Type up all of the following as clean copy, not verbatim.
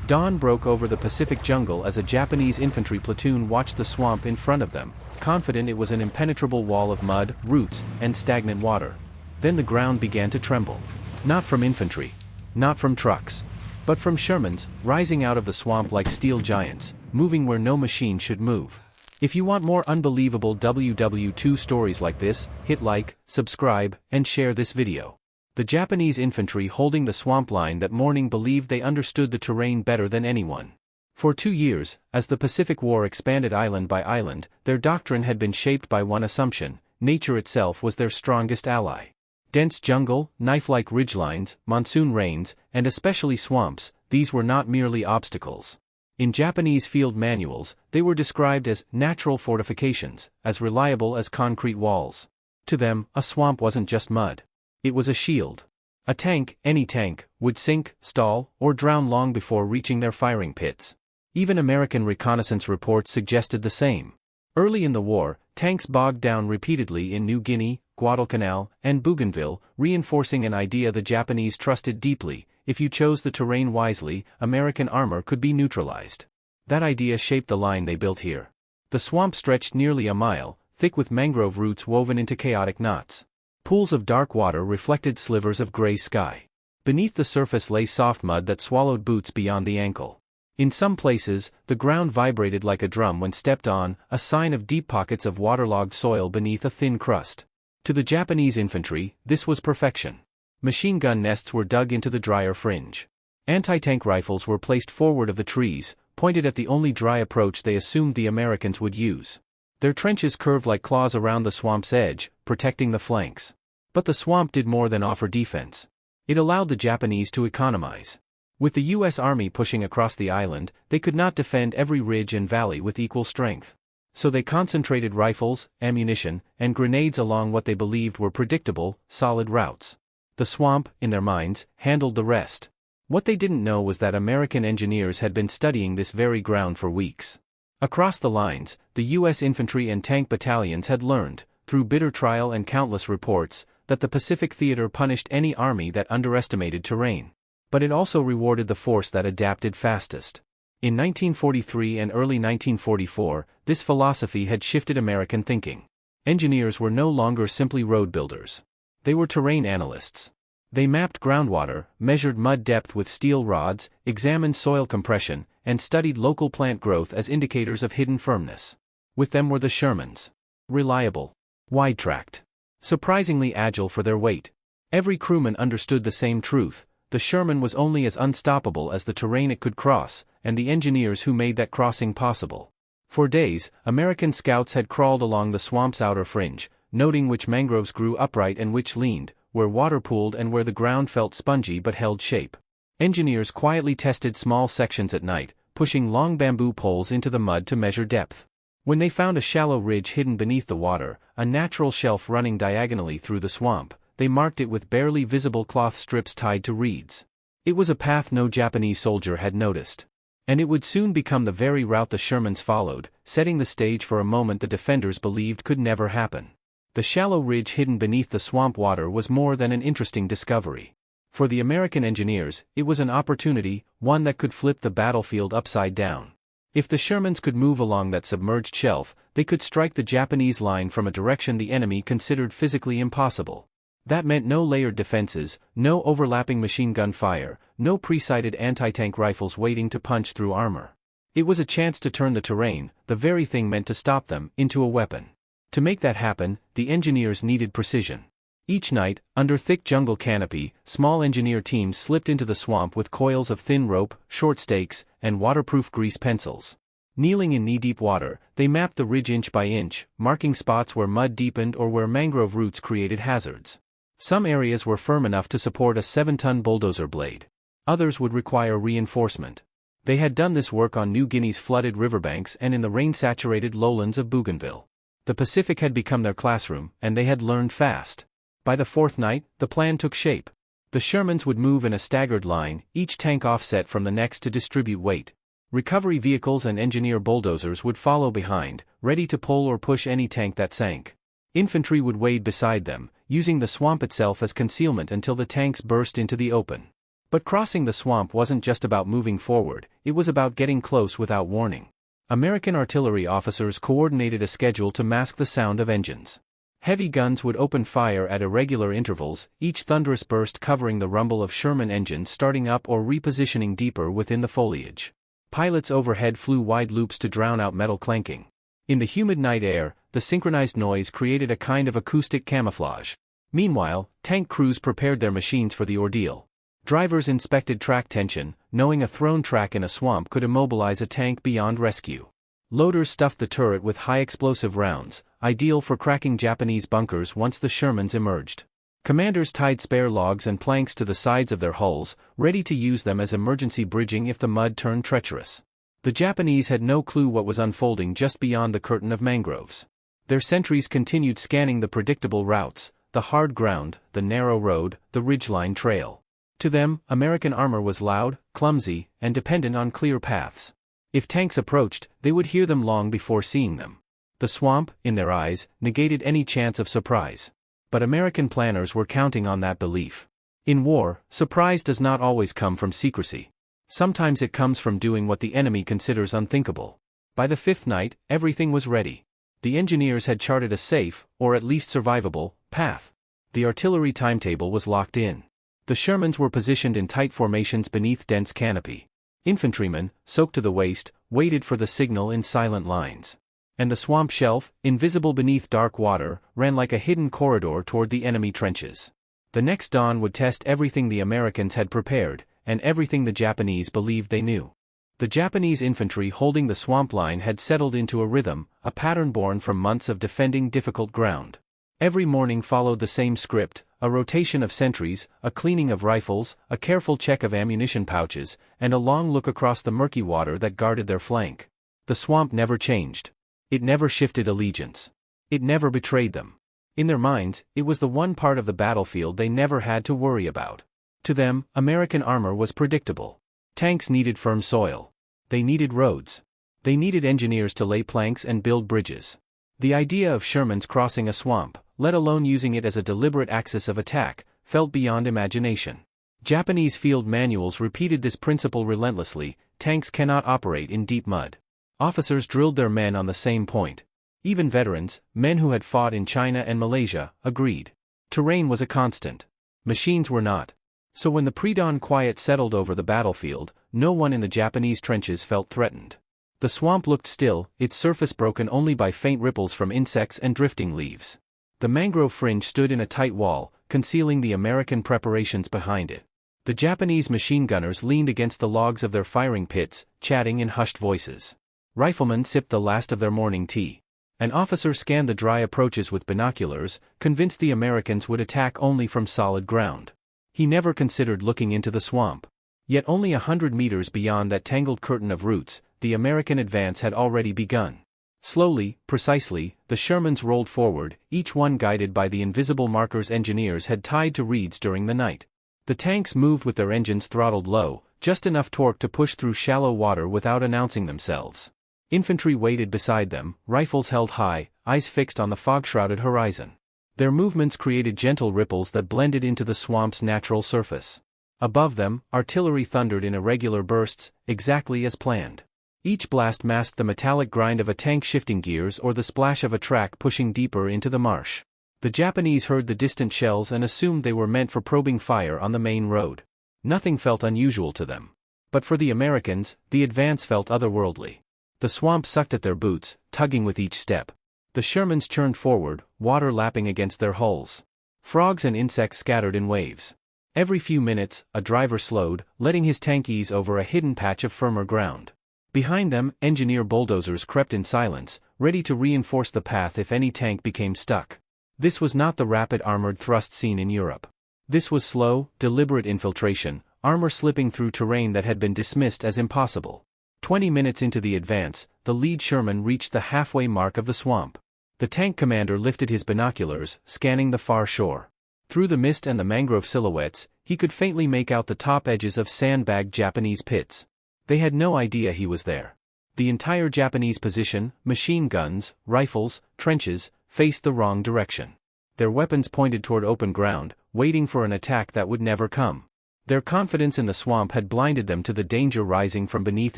Dawn broke over the Pacific jungle as a Japanese infantry platoon watched the swamp in front of them, confident it was an impenetrable wall of mud, roots, and stagnant water. Then the ground began to tremble. Not from infantry. Not from trucks. But from Shermans, rising out of the swamp like steel giants, moving where no machine should move. If you want more unbelievable WW2 stories like this, hit like, subscribe, and share this video. The Japanese infantry holding the swamp line that morning believed they understood the terrain better than anyone. For 2 years, as the Pacific War expanded island by island, their doctrine had been shaped by one assumption: nature itself was their strongest ally. Dense jungle, knife-like ridgelines, monsoon rains, and especially swamps, these were not merely obstacles. In Japanese field manuals, they were described as natural fortifications, as reliable as concrete walls. To them, a swamp wasn't just mud. It was a shield. A tank, any tank, would sink, stall, or drown long before reaching their firing pits. Even American reconnaissance reports suggested the same. Early in the war, tanks bogged down repeatedly in New Guinea, Guadalcanal, and Bougainville, reinforcing an idea the Japanese trusted deeply: if you chose the terrain wisely, American armor could be neutralized. That idea shaped the line they built here. The swamp stretched nearly a mile, thick with mangrove roots woven into chaotic knots. Pools of dark water reflected slivers of gray sky. Beneath the surface lay soft mud that swallowed boots beyond the ankle. In some places, the ground vibrated like a drum when stepped on, a sign of deep pockets of waterlogged soil beneath a thin crust. To the Japanese infantry, this was perfection. Machine gun nests were dug into the drier fringe. Anti-tank rifles were placed forward of the trees, pointed at the only dry approach they assumed the Americans would use. Their trenches curved like claws around the swamp's edge, protecting the flanks. But the swamp did more than offer defense. It allowed the Japanese to economize. With the U.S. Army pushing across the island, they could not defend every ridge and valley with equal strength. So they concentrated rifles, ammunition, and grenades along what they believed were predictable, solid routes. The swamp, in their minds, handled the rest. What they didn't know was that American engineers had been studying this very ground for weeks. Across the lines, the U.S. infantry and tank battalions had learned, through bitter trial and countless reports, that the Pacific Theater punished any army that underestimated terrain. But it also rewarded the force that adapted fastest. In 1943 and early 1944, this philosophy had shifted American thinking. Engineers were no longer simply road builders. They were terrain analysts. They mapped groundwater, measured mud depth with steel rods, examined soil compression, and studied local plant growth as indicators of hidden firmness. With them were the Shermans. Reliable. Wide-tracked. Surprisingly agile for their weight. Every crewman understood the same truth: the Sherman was only as unstoppable as the terrain it could cross, and the engineers who made that crossing possible. For days, American scouts had crawled along the swamp's outer fringe, noting which mangroves grew upright and which leaned, where water pooled and where the ground felt spongy but held shape. Engineers quietly tested small sections at night, pushing long bamboo poles into the mud to measure depth. When they found a shallow ridge hidden beneath the water, a natural shelf running diagonally through the swamp, they marked it with barely visible cloth strips tied to reeds. It was a path no Japanese soldier had noticed. And it would soon become the very route the Shermans followed, setting the stage for a moment the defenders believed could never happen. The shallow ridge hidden beneath the swamp water was more than an interesting discovery. For the American engineers, it was an opportunity, one that could flip the battlefield upside down. If the Shermans could move along that submerged shelf, they could strike the Japanese line from a direction the enemy considered physically impossible. That meant no layered defenses, no overlapping machine gun fire, no pre-sighted anti-tank rifles waiting to punch through armor. It was a chance to turn the terrain, the very thing meant to stop them, into a weapon. To make that happen, the engineers needed precision. Each night, under thick jungle canopy, small engineer teams slipped into the swamp with coils of thin rope, short stakes, and waterproof grease pencils. Kneeling in knee-deep water, they mapped the ridge inch by inch, marking spots where mud deepened or where mangrove roots created hazards. Some areas were firm enough to support a 7-ton bulldozer blade. Others would require reinforcement. They had done this work on New Guinea's flooded riverbanks and in the rain-saturated lowlands of Bougainville. The Pacific had become their classroom, and they had learned fast. By the fourth night, the plan took shape. The Shermans would move in a staggered line, each tank offset from the next to distribute weight. Recovery vehicles and engineer bulldozers would follow behind, ready to pull or push any tank that sank. Infantry would wade beside them, using the swamp itself as concealment until the tanks burst into the open. But crossing the swamp wasn't just about moving forward, it was about getting close without warning. American artillery officers coordinated a schedule to mask the sound of engines. Heavy guns would open fire at irregular intervals, each thunderous burst covering the rumble of Sherman engines starting up or repositioning deeper within the foliage. Pilots overhead flew wide loops to drown out metal clanking. In the humid night air, the synchronized noise created a kind of acoustic camouflage. Meanwhile, tank crews prepared their machines for the ordeal. Drivers inspected track tension, knowing a thrown track in a swamp could immobilize a tank beyond rescue. Loaders stuffed the turret with high-explosive rounds, ideal for cracking Japanese bunkers once the Shermans emerged. Commanders tied spare logs and planks to the sides of their hulls, ready to use them as emergency bridging if the mud turned treacherous. The Japanese had no clue what was unfolding just beyond the curtain of mangroves. Their sentries continued scanning the predictable routes, the hard ground, the narrow road, the ridgeline trail. To them, American armor was loud, clumsy, and dependent on clear paths. If tanks approached, they would hear them long before seeing them. The swamp, in their eyes, negated any chance of surprise. But American planners were counting on that belief. In war, surprise does not always come from secrecy. Sometimes it comes from doing what the enemy considers unthinkable. By the fifth night, everything was ready. The engineers had charted a safe, or at least survivable, path. The artillery timetable was locked in. The Shermans were positioned in tight formations beneath dense canopy. Infantrymen, soaked to the waist, waited for the signal in silent lines. And the swamp shelf, invisible beneath dark water, ran like a hidden corridor toward the enemy trenches. The next dawn would test everything the Americans had prepared, and everything the Japanese believed they knew. The Japanese infantry holding the swamp line had settled into a rhythm, a pattern born from months of defending difficult ground. Every morning followed the same script, a rotation of sentries, a cleaning of rifles, a careful check of ammunition pouches, and a long look across the murky water that guarded their flank. The swamp never changed. It never shifted allegiance. It never betrayed them. In their minds, it was the one part of the battlefield they never had to worry about. To them, American armor was predictable. Tanks needed firm soil. They needed roads. They needed engineers to lay planks and build bridges. The idea of Shermans crossing a swamp, let alone using it as a deliberate axis of attack, felt beyond imagination. Japanese field manuals repeated this principle relentlessly: tanks cannot operate in deep mud. Officers drilled their men on the same point. Even veterans, men who had fought in China and Malaysia, agreed. Terrain was a constant. Machines were not. So when the pre-dawn quiet settled over the battlefield, no one in the Japanese trenches felt threatened. The swamp looked still, its surface broken only by faint ripples from insects and drifting leaves. The mangrove fringe stood in a tight wall, concealing the American preparations behind it. The Japanese machine gunners leaned against the logs of their firing pits, chatting in hushed voices. Riflemen sipped the last of their morning tea. An officer scanned the dry approaches with binoculars, convinced the Americans would attack only from solid ground. He never considered looking into the swamp. Yet only 100 meters beyond that tangled curtain of roots, the American advance had already begun. Slowly, precisely, the Shermans rolled forward, each one guided by the invisible markers engineers had tied to reeds during the night. The tanks moved with their engines throttled low, just enough torque to push through shallow water without announcing themselves. Infantry waited beside them, rifles held high, eyes fixed on the fog-shrouded horizon. Their movements created gentle ripples that blended into the swamp's natural surface. Above them, artillery thundered in irregular bursts, exactly as planned. Each blast masked the metallic grind of a tank shifting gears or the splash of a track pushing deeper into the marsh. The Japanese heard the distant shells and assumed they were meant for probing fire on the main road. Nothing felt unusual to them. But for the Americans, the advance felt otherworldly. The swamp sucked at their boots, tugging with each step. The Shermans churned forward, water lapping against their hulls. Frogs and insects scattered in waves. Every few minutes, a driver slowed, letting his tank ease over a hidden patch of firmer ground. Behind them, engineer bulldozers crept in silence, ready to reinforce the path if any tank became stuck. This was not the rapid armored thrust seen in Europe. This was slow, deliberate infiltration, armor slipping through terrain that had been dismissed as impossible. 20 minutes into the advance, the lead Sherman reached the halfway mark of the swamp. The tank commander lifted his binoculars, scanning the far shore. Through the mist and the mangrove silhouettes, he could faintly make out the top edges of sandbagged Japanese pits. They had no idea he was there. The entire Japanese position, machine guns, rifles, trenches, faced the wrong direction. Their weapons pointed toward open ground, waiting for an attack that would never come. Their confidence in the swamp had blinded them to the danger rising from beneath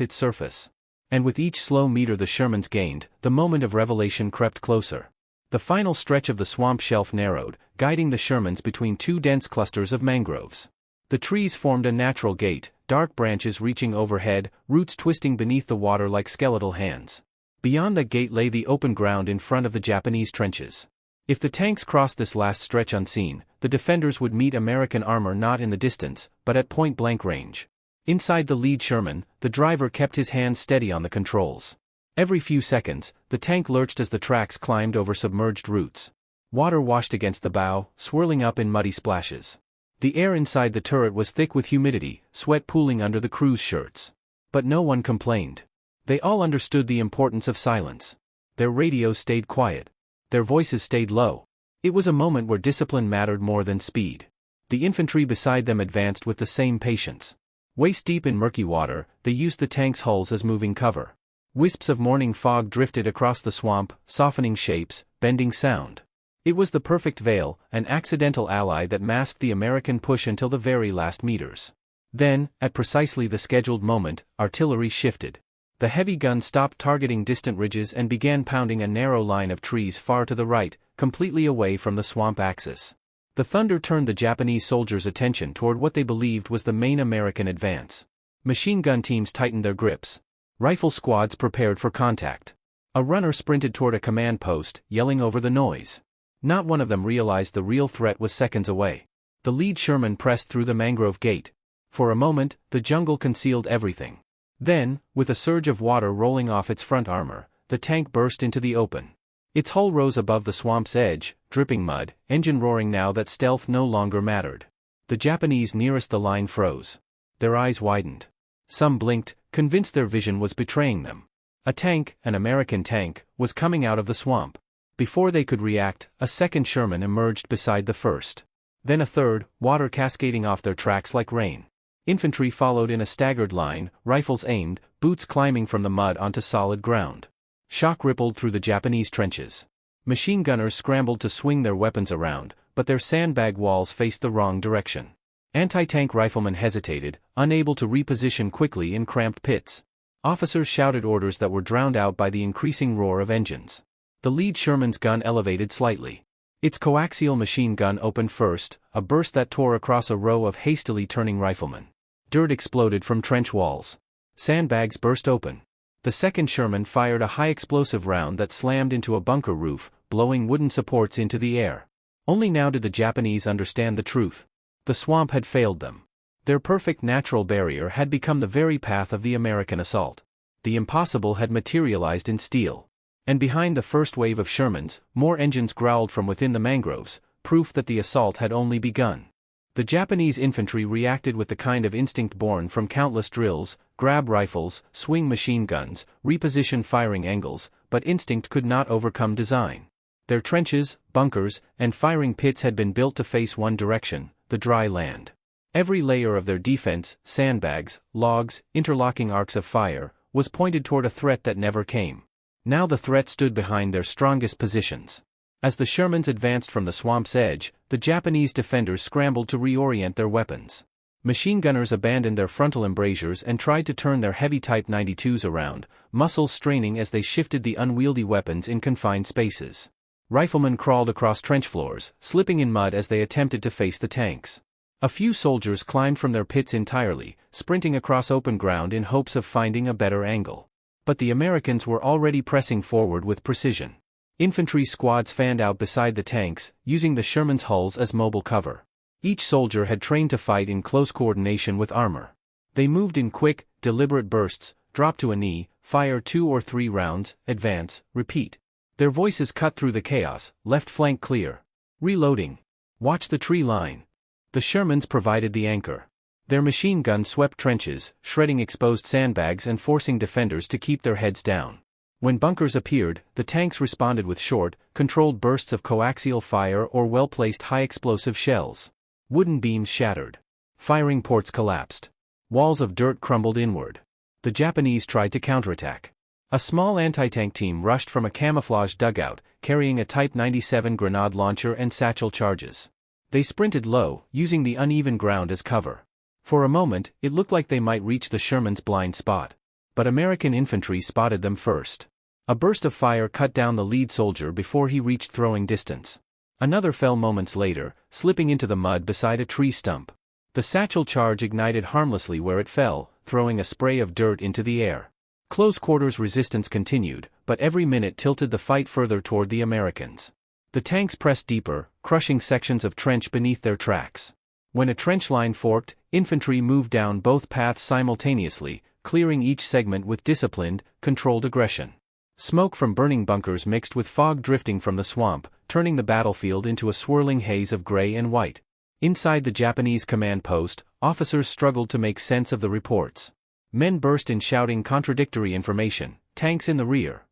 its surface. And with each slow meter the Shermans gained, the moment of revelation crept closer. The final stretch of the swamp shelf narrowed, guiding the Shermans between two dense clusters of mangroves. The trees formed a natural gate, dark branches reaching overhead, roots twisting beneath the water like skeletal hands. Beyond the gate lay the open ground in front of the Japanese trenches. If the tanks crossed this last stretch unseen, the defenders would meet American armor not in the distance, but at point-blank range. Inside the lead Sherman, the driver kept his hands steady on the controls. Every few seconds, the tank lurched as the tracks climbed over submerged roots. Water washed against the bow, swirling up in muddy splashes. The air inside the turret was thick with humidity, sweat pooling under the crew's shirts. But no one complained. They all understood the importance of silence. Their radios stayed quiet. Their voices stayed low. It was a moment where discipline mattered more than speed. The infantry beside them advanced with the same patience. Waist-deep in murky water, they used the tank's hulls as moving cover. Wisps of morning fog drifted across the swamp, softening shapes, bending sound. It was the perfect veil, an accidental ally that masked the American push until the very last meters. Then, at precisely the scheduled moment, artillery shifted. The heavy gun stopped targeting distant ridges and began pounding a narrow line of trees far to the right, completely away from the swamp axis. The thunder turned the Japanese soldiers' attention toward what they believed was the main American advance. Machine gun teams tightened their grips. Rifle squads prepared for contact. A runner sprinted toward a command post, yelling over the noise. Not one of them realized the real threat was seconds away. The lead Sherman pressed through the mangrove gate. For a moment, the jungle concealed everything. Then, with a surge of water rolling off its front armor, the tank burst into the open. Its hull rose above the swamp's edge, dripping mud, engine roaring now that stealth no longer mattered. The Japanese nearest the line froze. Their eyes widened. Some blinked, convinced their vision was betraying them. A tank, an American tank, was coming out of the swamp. Before they could react, a second Sherman emerged beside the first. Then a third, water cascading off their tracks like rain. Infantry followed in a staggered line, rifles aimed, boots climbing from the mud onto solid ground. Shock rippled through the Japanese trenches. Machine gunners scrambled to swing their weapons around, but their sandbag walls faced the wrong direction. Anti-tank riflemen hesitated, unable to reposition quickly in cramped pits. Officers shouted orders that were drowned out by the increasing roar of engines. The lead Sherman's gun elevated slightly. Its coaxial machine gun opened first, a burst that tore across a row of hastily turning riflemen. Dirt exploded from trench walls. Sandbags burst open. The second Sherman fired a high-explosive round that slammed into a bunker roof, blowing wooden supports into the air. Only now did the Japanese understand the truth. The swamp had failed them. Their perfect natural barrier had become the very path of the American assault. The impossible had materialized in steel. And behind the first wave of Shermans, more engines growled from within the mangroves, proof that the assault had only begun. The Japanese infantry reacted with the kind of instinct born from countless drills, grab rifles, swing machine guns, reposition firing angles, but instinct could not overcome design. Their trenches, bunkers, and firing pits had been built to face one direction, the dry land. Every layer of their defense, sandbags, logs, interlocking arcs of fire, was pointed toward a threat that never came. Now the threat stood behind their strongest positions. As the Shermans advanced from the swamp's edge, the Japanese defenders scrambled to reorient their weapons. Machine gunners abandoned their frontal embrasures and tried to turn their heavy Type 92s around, muscles straining as they shifted the unwieldy weapons in confined spaces. Riflemen crawled across trench floors, slipping in mud as they attempted to face the tanks. A few soldiers climbed from their pits entirely, sprinting across open ground in hopes of finding a better angle. But the Americans were already pressing forward with precision. Infantry squads fanned out beside the tanks, using the Sherman's hulls as mobile cover. Each soldier had trained to fight in close coordination with armor. They moved in quick, deliberate bursts, drop to a knee, fire 2 or 3 rounds, advance, repeat. Their voices cut through the chaos, left flank clear. Reloading. Watch the tree line. The Shermans provided the anchor. Their machine guns swept trenches, shredding exposed sandbags and forcing defenders to keep their heads down. When bunkers appeared, the tanks responded with short, controlled bursts of coaxial fire or well-placed high-explosive shells. Wooden beams shattered. Firing ports collapsed. Walls of dirt crumbled inward. The Japanese tried to counterattack. A small anti-tank team rushed from a camouflaged dugout, carrying a Type 97 grenade launcher and satchel charges. They sprinted low, using the uneven ground as cover. For a moment, it looked like they might reach the Sherman's blind spot. But American infantry spotted them first. A burst of fire cut down the lead soldier before he reached throwing distance. Another fell moments later, slipping into the mud beside a tree stump. The satchel charge ignited harmlessly where it fell, throwing a spray of dirt into the air. Close quarters resistance continued, but every minute tilted the fight further toward the Americans. The tanks pressed deeper, crushing sections of trench beneath their tracks. When a trench line forked, infantry moved down both paths simultaneously, clearing each segment with disciplined, controlled aggression. Smoke from burning bunkers mixed with fog drifting from the swamp, turning the battlefield into a swirling haze of gray and white. Inside the Japanese command post, officers struggled to make sense of the reports. Men burst in shouting contradictory information. Tanks in the rear.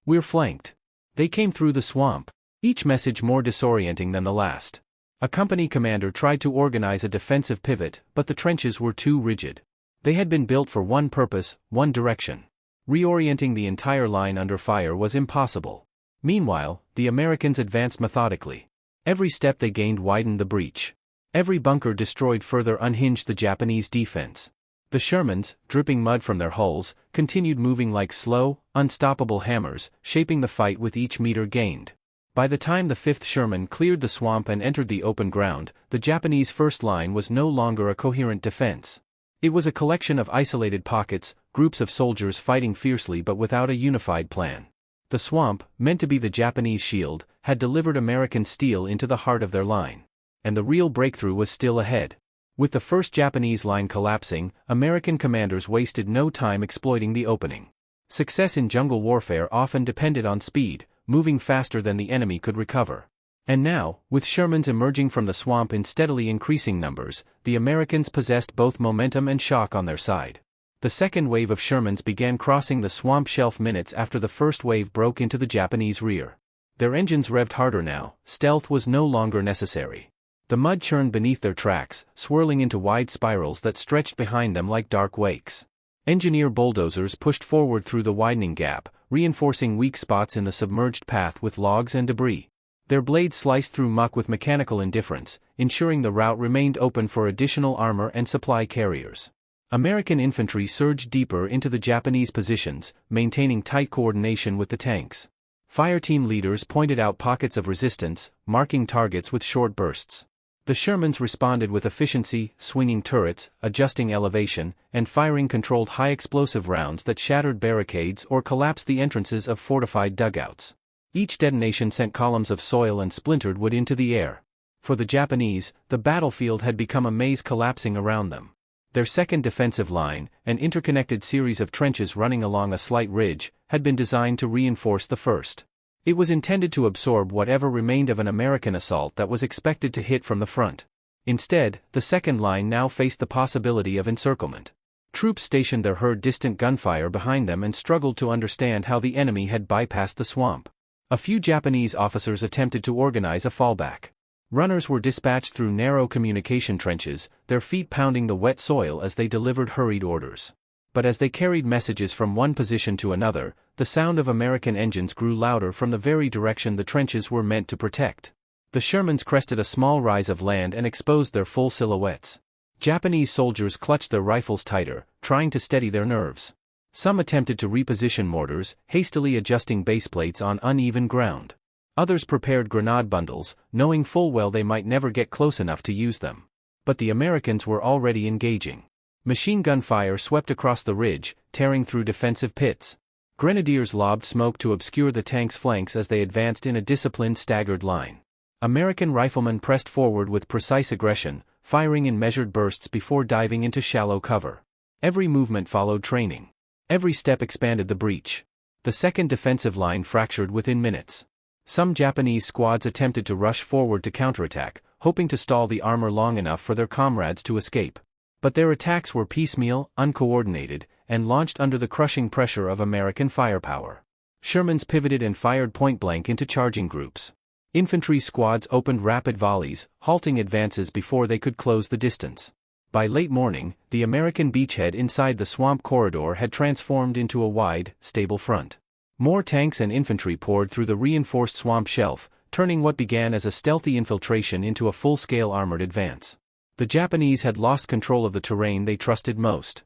We're flanked. They came through the swamp. Each message more disorienting than the last. A company commander tried to organize a defensive pivot, but the trenches were too rigid. They had been built for one purpose, one direction. Reorienting the entire line under fire was impossible. Meanwhile, the Americans advanced methodically. Every step they gained widened the breach. Every bunker destroyed further unhinged the Japanese defense. The Shermans, dripping mud from their hulls, continued moving like slow, unstoppable hammers, shaping the fight with each meter gained. By the time the 5th Sherman cleared the swamp and entered the open ground, the Japanese first line was no longer a coherent defense. It was a collection of isolated pockets, groups of soldiers fighting fiercely but without a unified plan. The swamp, meant to be the Japanese shield, had delivered American steel into the heart of their line. And the real breakthrough was still ahead. With the first Japanese line collapsing, American commanders wasted no time exploiting the opening. Success in jungle warfare often depended on speed, moving faster than the enemy could recover. And now, with Shermans emerging from the swamp in steadily increasing numbers, the Americans possessed both momentum and shock on their side. The second wave of Shermans began crossing the swamp shelf minutes after the first wave broke into the Japanese rear. Their engines revved harder now, stealth was no longer necessary. The mud churned beneath their tracks, swirling into wide spirals that stretched behind them like dark wakes. Engineer bulldozers pushed forward through the widening gap, reinforcing weak spots in the submerged path with logs and debris. Their blades sliced through muck with mechanical indifference, ensuring the route remained open for additional armor and supply carriers. American infantry surged deeper into the Japanese positions, maintaining tight coordination with the tanks. Fireteam leaders pointed out pockets of resistance, marking targets with short bursts. The Shermans responded with efficiency, swinging turrets, adjusting elevation, and firing controlled high-explosive rounds that shattered barricades or collapsed the entrances of fortified dugouts. Each detonation sent columns of soil and splintered wood into the air. For the Japanese, the battlefield had become a maze collapsing around them. Their second defensive line, an interconnected series of trenches running along a slight ridge, had been designed to reinforce the first. It was intended to absorb whatever remained of an American assault that was expected to hit from the front. Instead, the second line now faced the possibility of encirclement. Troops stationed there heard distant gunfire behind them and struggled to understand how the enemy had bypassed the swamp. A few Japanese officers attempted to organize a fallback. Runners were dispatched through narrow communication trenches, their feet pounding the wet soil as they delivered hurried orders. But as they carried messages from one position to another, the sound of American engines grew louder from the very direction the trenches were meant to protect. The Shermans crested a small rise of land and exposed their full silhouettes. Japanese soldiers clutched their rifles tighter, trying to steady their nerves. Some attempted to reposition mortars, hastily adjusting baseplates on uneven ground. Others prepared grenade bundles, knowing full well they might never get close enough to use them. But the Americans were already engaging. Machine gun fire swept across the ridge, tearing through defensive pits. Grenadiers lobbed smoke to obscure the tanks' flanks as they advanced in a disciplined staggered line. American riflemen pressed forward with precise aggression, firing in measured bursts before diving into shallow cover. Every movement followed training. Every step expanded the breach. The second defensive line fractured within minutes. Some Japanese squads attempted to rush forward to counterattack, hoping to stall the armor long enough for their comrades to escape. But their attacks were piecemeal, uncoordinated, and launched under the crushing pressure of American firepower. Shermans pivoted and fired point-blank into charging groups. Infantry squads opened rapid volleys, halting advances before they could close the distance. By late morning, the American beachhead inside the swamp corridor had transformed into a wide, stable front. More tanks and infantry poured through the reinforced swamp shelf, turning what began as a stealthy infiltration into a full-scale armored advance. The Japanese had lost control of the terrain they trusted most.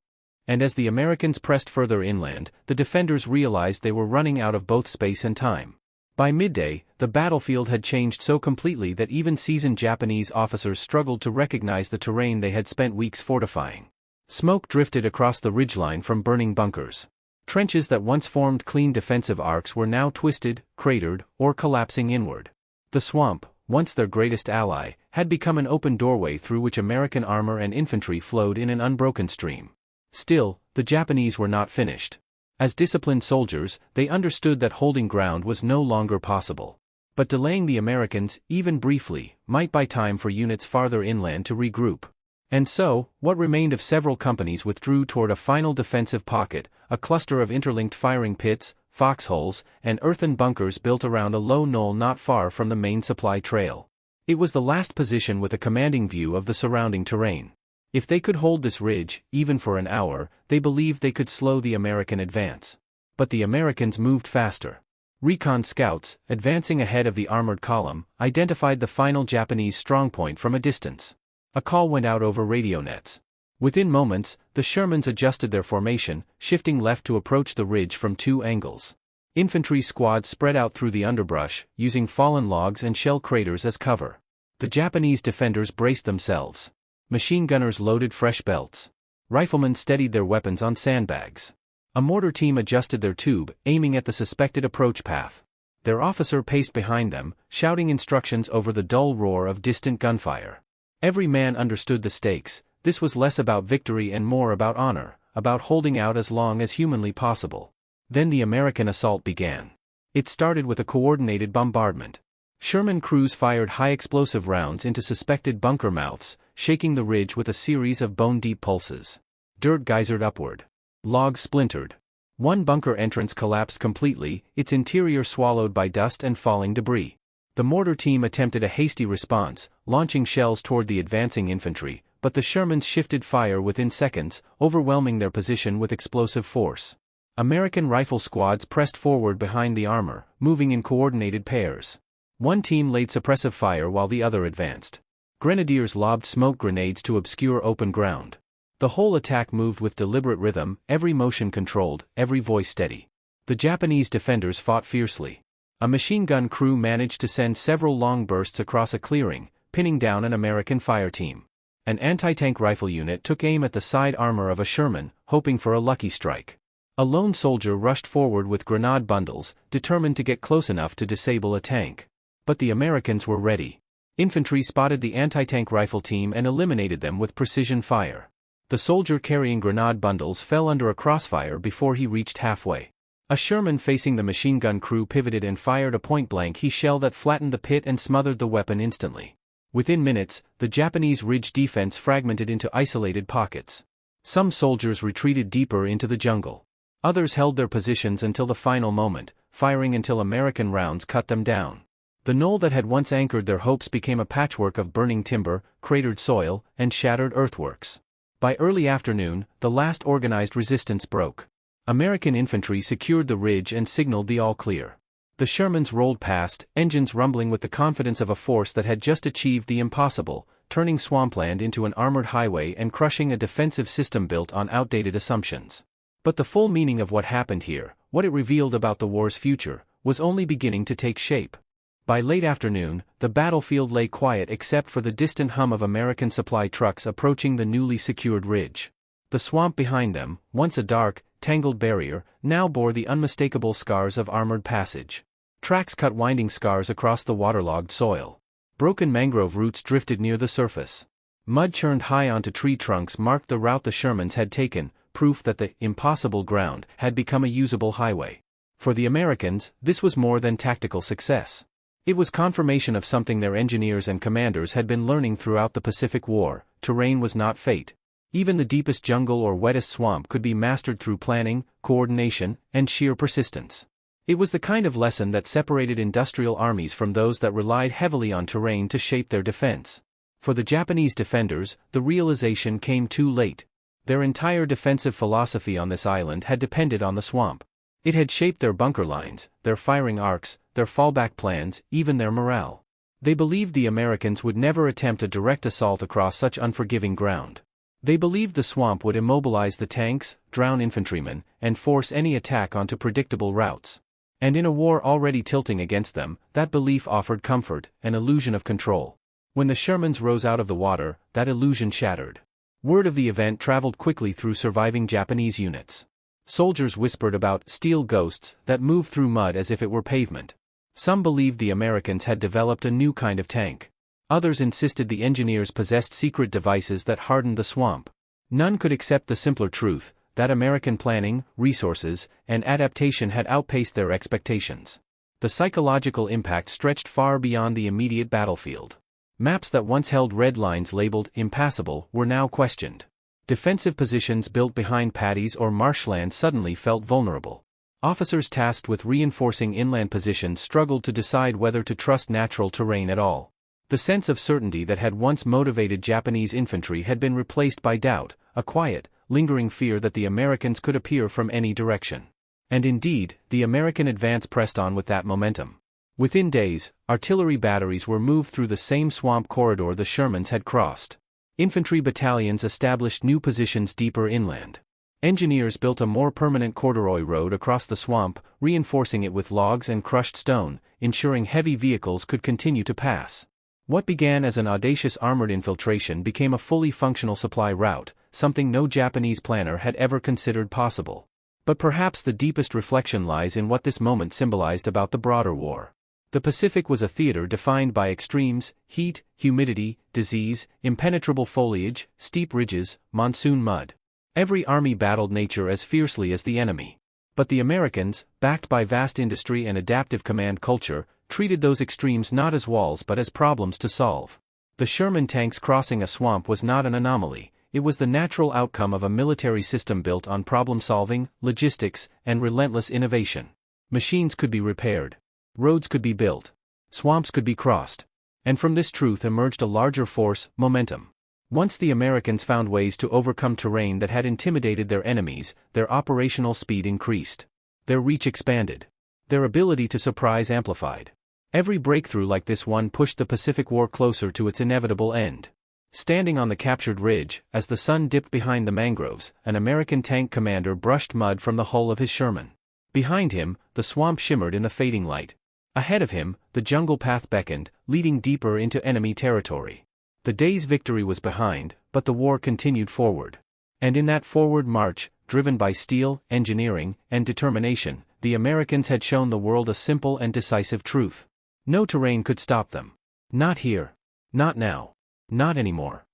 And as the Americans pressed further inland, the defenders realized they were running out of both space and time. By midday, the battlefield had changed so completely that even seasoned Japanese officers struggled to recognize the terrain they had spent weeks fortifying. Smoke drifted across the ridgeline from burning bunkers. Trenches that once formed clean defensive arcs were now twisted, cratered, or collapsing inward. The swamp, once their greatest ally, had become an open doorway through which American armor and infantry flowed in an unbroken stream. Still, the Japanese were not finished. As disciplined soldiers, they understood that holding ground was no longer possible. But delaying the Americans, even briefly, might buy time for units farther inland to regroup. And so, what remained of several companies withdrew toward a final defensive pocket, a cluster of interlinked firing pits, foxholes, and earthen bunkers built around a low knoll not far from the main supply trail. It was the last position with a commanding view of the surrounding terrain. If they could hold this ridge, even for an hour, they believed they could slow the American advance. But the Americans moved faster. Recon scouts, advancing ahead of the armored column, identified the final Japanese strongpoint from a distance. A call went out over radio nets. Within moments, the Shermans adjusted their formation, shifting left to approach the ridge from two angles. Infantry squads spread out through the underbrush, using fallen logs and shell craters as cover. The Japanese defenders braced themselves. Machine gunners loaded fresh belts. Riflemen steadied their weapons on sandbags. A mortar team adjusted their tube, aiming at the suspected approach path. Their officer paced behind them, shouting instructions over the dull roar of distant gunfire. Every man understood the stakes. This was less about victory and more about honor, about holding out as long as humanly possible. Then the American assault began. It started with a coordinated bombardment. Sherman crews fired high-explosive rounds into suspected bunker mouths, shaking the ridge with a series of bone-deep pulses. Dirt geysered upward. Logs splintered. One bunker entrance collapsed completely, its interior swallowed by dust and falling debris. The mortar team attempted a hasty response, launching shells toward the advancing infantry, but the Shermans shifted fire within seconds, overwhelming their position with explosive force. American rifle squads pressed forward behind the armor, moving in coordinated pairs. One team laid suppressive fire while the other advanced. Grenadiers lobbed smoke grenades to obscure open ground. The whole attack moved with deliberate rhythm, every motion controlled, every voice steady. The Japanese defenders fought fiercely. A machine gun crew managed to send several long bursts across a clearing, pinning down an American fire team. An anti-tank rifle unit took aim at the side armor of a Sherman, hoping for a lucky strike. A lone soldier rushed forward with grenade bundles, determined to get close enough to disable a tank. But the Americans were ready. Infantry spotted the anti-tank rifle team and eliminated them with precision fire. The soldier carrying grenade bundles fell under a crossfire before he reached halfway. A Sherman facing the machine gun crew pivoted and fired a point-blank shell that flattened the pit and smothered the weapon instantly. Within minutes, the Japanese ridge defense fragmented into isolated pockets. Some soldiers retreated deeper into the jungle. Others held their positions until the final moment, firing until American rounds cut them down. The knoll that had once anchored their hopes became a patchwork of burning timber, cratered soil, and shattered earthworks. By early afternoon, the last organized resistance broke. American infantry secured the ridge and signaled the all-clear. The Shermans rolled past, engines rumbling with the confidence of a force that had just achieved the impossible, turning swampland into an armored highway and crushing a defensive system built on outdated assumptions. But the full meaning of what happened here, what it revealed about the war's future, was only beginning to take shape. By late afternoon, the battlefield lay quiet except for the distant hum of American supply trucks approaching the newly secured ridge. The swamp behind them, once a dark, tangled barrier, now bore the unmistakable scars of armored passage. Tracks cut winding scars across the waterlogged soil. Broken mangrove roots drifted near the surface. Mud churned high onto tree trunks marked the route the Shermans had taken, proof that the impossible ground had become a usable highway. For the Americans, this was more than tactical success. It was confirmation of something their engineers and commanders had been learning throughout the Pacific War: terrain was not fate. Even the deepest jungle or wettest swamp could be mastered through planning, coordination, and sheer persistence. It was the kind of lesson that separated industrial armies from those that relied heavily on terrain to shape their defense. For the Japanese defenders, the realization came too late. Their entire defensive philosophy on this island had depended on the swamp. It had shaped their bunker lines, their firing arcs, their fallback plans, even their morale. They believed the Americans would never attempt a direct assault across such unforgiving ground. They believed the swamp would immobilize the tanks, drown infantrymen, and force any attack onto predictable routes. And in a war already tilting against them, that belief offered comfort, an illusion of control. When the Shermans rose out of the water, that illusion shattered. Word of the event traveled quickly through surviving Japanese units. Soldiers whispered about steel ghosts that moved through mud as if it were pavement. Some believed the Americans had developed a new kind of tank. Others insisted the engineers possessed secret devices that hardened the swamp. None could accept the simpler truth, that American planning, resources, and adaptation had outpaced their expectations. The psychological impact stretched far beyond the immediate battlefield. Maps that once held red lines labeled impassable were now questioned. Defensive positions built behind paddies or marshland suddenly felt vulnerable. Officers tasked with reinforcing inland positions struggled to decide whether to trust natural terrain at all. The sense of certainty that had once motivated Japanese infantry had been replaced by doubt, a quiet, lingering fear that the Americans could appear from any direction. And indeed, the American advance pressed on with that momentum. Within days, artillery batteries were moved through the same swamp corridor the Shermans had crossed. Infantry battalions established new positions deeper inland. Engineers built a more permanent corduroy road across the swamp, reinforcing it with logs and crushed stone, ensuring heavy vehicles could continue to pass. What began as an audacious armored infiltration became a fully functional supply route, something no Japanese planner had ever considered possible. But perhaps the deepest reflection lies in what this moment symbolized about the broader war. The Pacific was a theater defined by extremes: heat, humidity, disease, impenetrable foliage, steep ridges, monsoon mud. Every army battled nature as fiercely as the enemy. But the Americans, backed by vast industry and adaptive command culture, treated those extremes not as walls but as problems to solve. The Sherman tanks crossing a swamp was not an anomaly, it was the natural outcome of a military system built on problem-solving, logistics, and relentless innovation. Machines could be repaired. Roads could be built. Swamps could be crossed. And from this truth emerged a larger force, momentum. Once the Americans found ways to overcome terrain that had intimidated their enemies, their operational speed increased. Their reach expanded. Their ability to surprise amplified. Every breakthrough like this one pushed the Pacific War closer to its inevitable end. Standing on the captured ridge, as the sun dipped behind the mangroves, an American tank commander brushed mud from the hull of his Sherman. Behind him, the swamp shimmered in the fading light. Ahead of him, the jungle path beckoned, leading deeper into enemy territory. The day's victory was behind, but the war continued forward. And in that forward march, driven by steel, engineering, and determination, the Americans had shown the world a simple and decisive truth. No terrain could stop them. Not here. Not now. Not anymore.